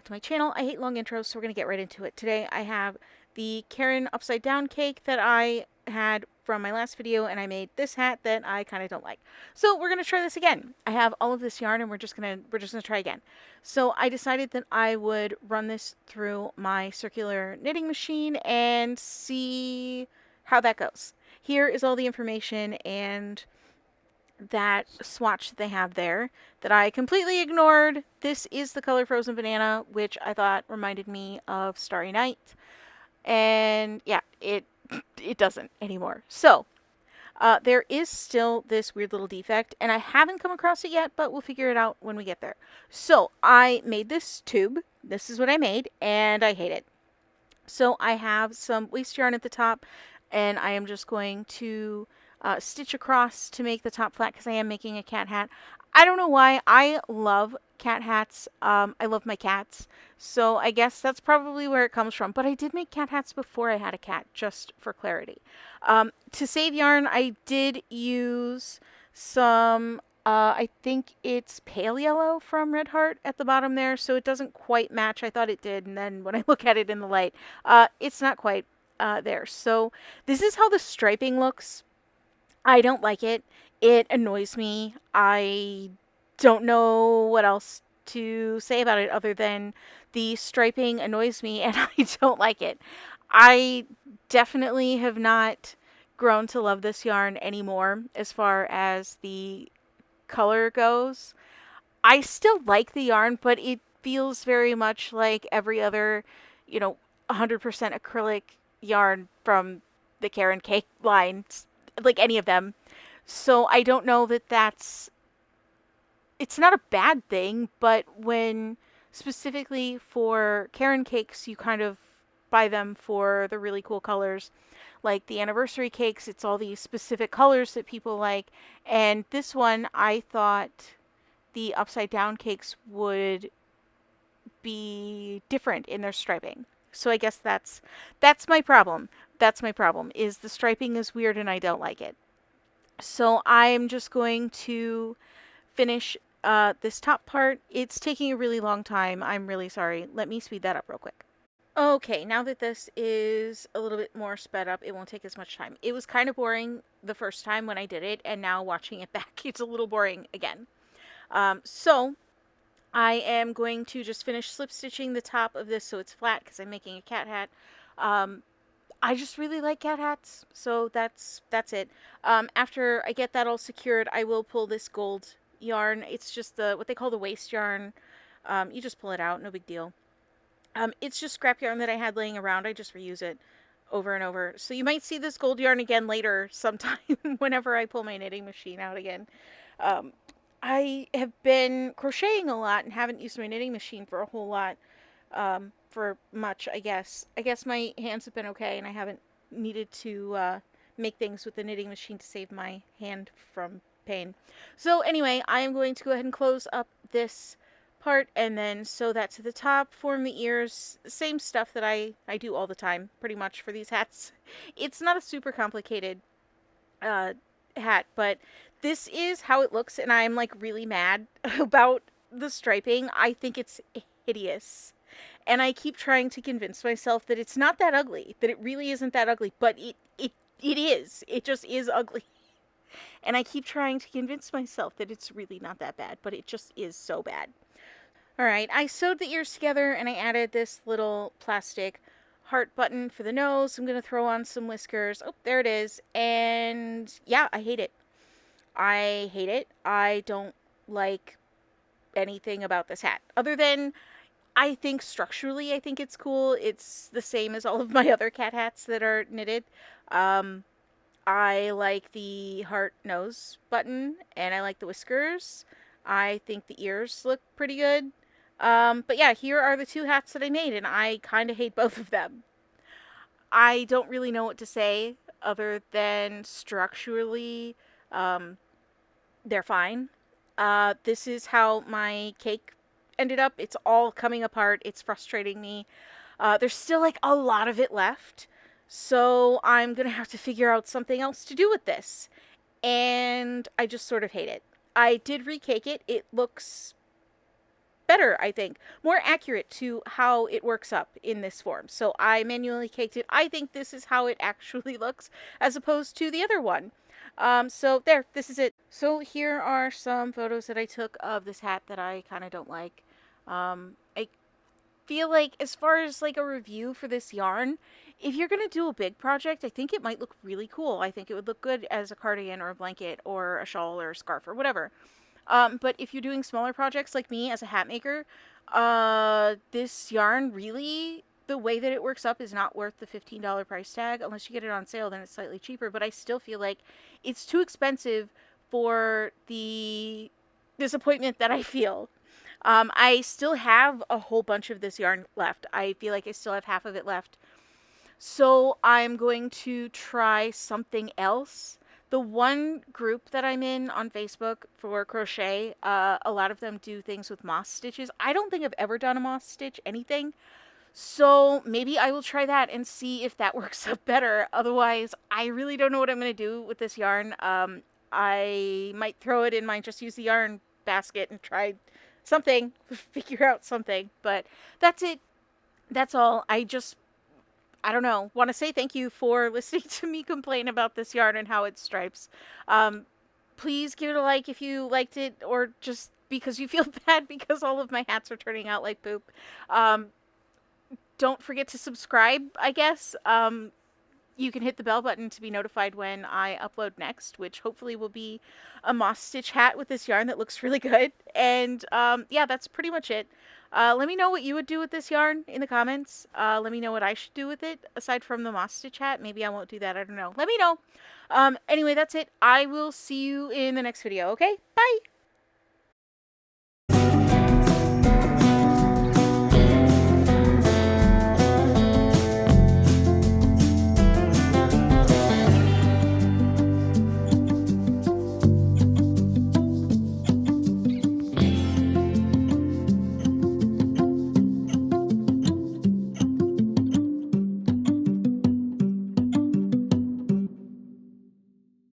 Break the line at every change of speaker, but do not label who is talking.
back to my channel. I hate long intros, so we're going to get right into it. Today I have the Caron Upside Down Cake that I had from my last video, and I made this hat that I kind of don't like. So we're going to try this again. I have all of this yarn, and we're just going to try again. So I decided that I would run this through my circular knitting machine and see how that goes. Here is all the information and that swatch that they have there that I completely ignored. This is the color Frozen Banana, which I thought reminded me of Starry Night. And yeah, it doesn't anymore. So, there is still this weird little defect, and I haven't come across it yet, but we'll figure it out when we get there. So, I made this tube. This is what I made, and I hate it. So, I have some waste yarn at the top, and I am just going to stitch across to make the top flat because I am making a cat hat. I don't know why. I love cat hats. I love my cats. So I guess that's probably where it comes from. But I did make cat hats before I had a cat, just for clarity. To save yarn, I did use some, I think it's pale yellow from Red Heart at the bottom there. So it doesn't quite match. I thought it did. And then when I look at it in the light, it's not quite there. So this is how the striping looks. I don't like it. It annoys me. I don't know what else to say about it other than the striping annoys me and I don't like it. I definitely have not grown to love this yarn anymore as far as the color goes. I still like the yarn, but it feels very much like every other, 100% acrylic yarn from the Caron Cake line, like any of them. So I don't know that it's not a bad thing, but when specifically for Caron cakes, you kind of buy them for the really cool colors. Like the anniversary cakes, it's all these specific colors that people like. And this one, I thought the upside down cakes would be different in their striping. So I guess that's my problem. That's my problem, is the striping is weird and I don't like it. So I'm just going to finish this top part. It's taking a really long time. I'm really sorry. Let me speed that up real quick. Okay, now that this is a little bit more sped up, it won't take as much time. It was kind of boring the first time when I did it, and now watching it back, it's a little boring again. So I am going to just finish slip stitching the top of this so it's flat because I'm making a cat hat. I just really like cat hats, so that's it. After I get that all secured, I will pull this gold yarn. It's just what they call the waste yarn. You just pull it out, no big deal. It's just scrap yarn that I had laying around. I just reuse it over and over. So you might see this gold yarn again later sometime whenever I pull my knitting machine out again. I have been crocheting a lot and haven't used my knitting machine for a whole lot. For much, I guess. I guess my hands have been okay and I haven't needed to make things with the knitting machine to save my hand from pain. So anyway, I am going to go ahead and close up this part and then sew that to the top, form the ears, same stuff that I do all the time pretty much for these hats. It's not a super complicated hat, but this is how it looks and I'm like really mad about the striping. I think it's hideous. And I keep trying to convince myself that it's not that ugly, that it really isn't that ugly, but it is. It just is ugly. And I keep trying to convince myself that it's really not that bad, but it just is so bad. Alright, I sewed the ears together and I added this little plastic heart button for the nose. I'm going to throw on some whiskers. Oh, there it is. And yeah, I hate it. I hate it. I don't like anything about this hat other than I think structurally, I think it's cool. It's the same as all of my other cat hats that are knitted. I like the heart nose button, and I like the whiskers. I think the ears look pretty good. But yeah, here are the two hats that I made, and I kind of hate both of them. I don't really know what to say other than structurally, they're fine. This is how my cake ended up. It's all coming apart. It's frustrating me. There's still like a lot of it left. So I'm going to have to figure out something else to do with this. And I just sort of hate it. I did recake it. It looks better, I think, more accurate to how it works up in this form. So I manually caked it. I think this is how it actually looks as opposed to the other one. So there, this is it. So here are some photos that I took of this hat that I kind of don't like. I feel like as far as like a review for this yarn, if you're going to do a big project, I think it might look really cool. I think it would look good as a cardigan or a blanket or a shawl or a scarf or whatever. But if you're doing smaller projects like me as a hat maker, this yarn really, the way that it works up is not worth the $15 price tag. Unless you get it on sale, then it's slightly cheaper. But I still feel like it's too expensive for the disappointment that I feel. I still have a whole bunch of this yarn left. I feel like I still have half of it left. So I'm going to try something else. The one group that I'm in on Facebook for crochet, a lot of them do things with moss stitches. I don't think I've ever done a moss stitch anything. So maybe I will try that and see if that works out better. Otherwise, I really don't know what I'm going to do with this yarn. I might throw it in my just use the yarn basket and try something, figure out something. But that's it. That's all. I don't know, want to say thank you for listening to me complain about this yarn and how it stripes. Please give it a like if you liked it, or just because you feel bad because all of my hats are turning out like poop. Don't forget to subscribe, I guess. You can hit the bell button to be notified when I upload next, which hopefully will be a moss stitch hat with this yarn that looks really good. And yeah, that's pretty much it. Let me know what you would do with this yarn in the comments. Let me know what I should do with it aside from the moss stitch hat. Maybe I won't do that. I don't know. Let me know. Anyway, that's it. I will see you in the next video. Okay? Bye!